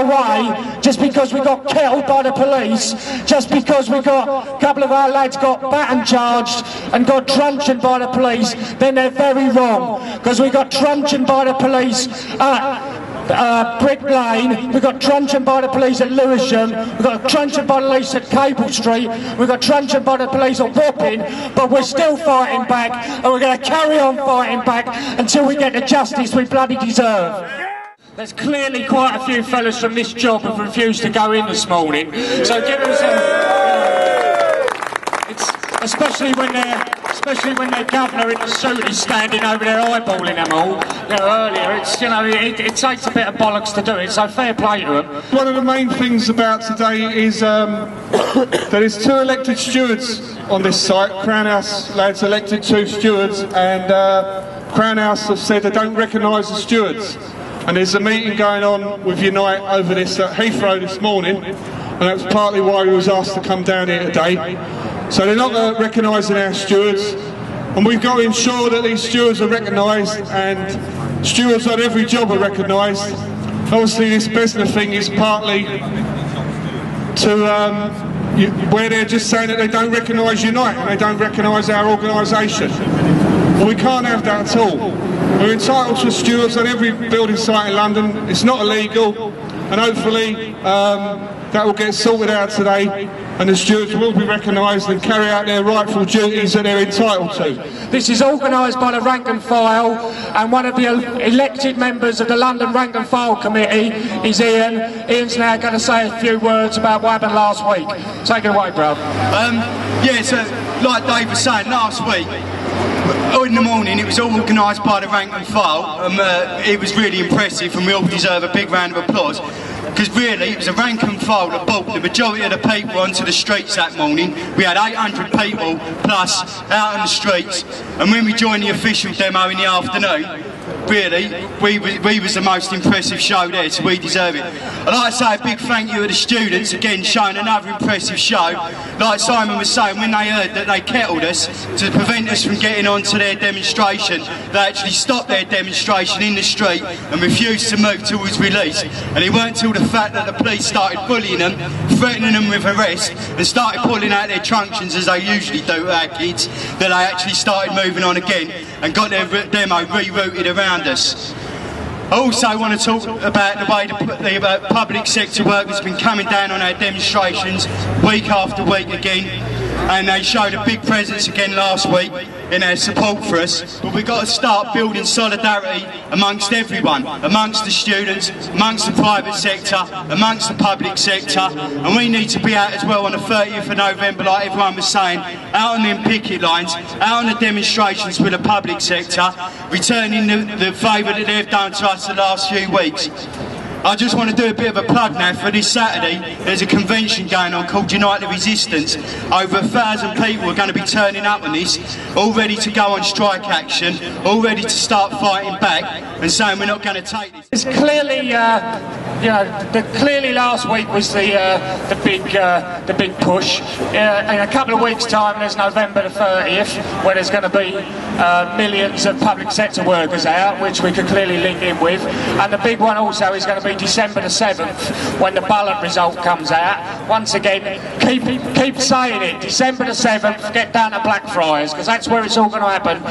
go away just because we got kettled by the police, just because we got a couple of our lads got baton charged and got truncheoned by the police, then they're very wrong. Because we got truncheoned by the police at Brick Lane, we got truncheoned by the police at Lewisham, we got truncheoned by the police at Cable Street, we got truncheoned by the police at Wapping, but we're still fighting back, and we're going to carry on fighting back until we get the justice we bloody deserve. There's clearly quite a few fellas from this job who've refused to go in this morning, so give us especially when their governor in the suit is standing over there eyeballing them all. You know, earlier, it takes a bit of bollocks to do it, so fair play to them. One of the main things about today is there is 2 elected stewards on this site. Crown House lads elected 2 stewards, and Crown House have said they don't recognise the stewards. And there's a meeting going on with Unite over this at Heathrow this morning, and that was partly why we was asked to come down here today. So they're not recognising our stewards, and we've got to ensure that these stewards are recognised, and stewards on every job are recognised. Obviously this business thing is partly to where they're just saying that they don't recognise Unite and they don't recognise our organisation. Well, we can't have that at all. We're entitled to stewards on every building site in London. It's not illegal, and hopefully that will get sorted out today, and the stewards will be recognised and carry out their rightful duties that they're entitled to. This is organised by the Rank and File, and one of the elected members of the London Rank and File Committee is Ian. Ian's now going to say a few words about what happened last week. Take it away, bro. Yeah, so like Dave was saying, last week, in the morning, it was all organised by the Rank and File. It was really impressive, and we all deserve a big round of applause. Because really, it was a Rank and File that brought the majority of the people onto the streets that morning. We had 800 people plus out on the streets, and when we joined the official demo in the afternoon, really, we was the most impressive show there, so we deserve it. I'd like to say a big thank you to the students, again showing another impressive show. Like Simon was saying, when they heard that they kettled us to prevent us from getting onto their demonstration, they actually stopped their demonstration in the street and refused to move till it was released. And it weren't till the fact that the police started bullying them, threatening them with arrest, and started pulling out their truncheons as they usually do to our kids, that they actually started moving on again and got their demo rerouted around us. I also want to talk about the way the public sector workers have been coming down on our demonstrations week after week again, and they showed a big presence again last week in their support for us. But we've got to start building solidarity amongst everyone, amongst the students, amongst the private sector, amongst the public sector, and we need to be out as well on the 30th of November, like everyone was saying, out on them picket lines, out on the demonstrations with the public sector, returning the favour that they've done to us the last few weeks. I just want to do a bit of a plug now for this Saturday. There's a convention going on called Unite the Resistance. Over 1,000 people are going to be turning up on this, all ready to go on strike action, all ready to start fighting back and saying we're not going to take this. It's clearly, clearly last week was the big push. In a couple of weeks' time, there's November the 30th, where there's going to be millions of public sector workers out, which we could clearly link in with. And the big one also is going to be December the 7th, when the ballot result comes out. Once again, keep saying it. December the 7th, get down to Blackfriars, because that's where it's all going to happen.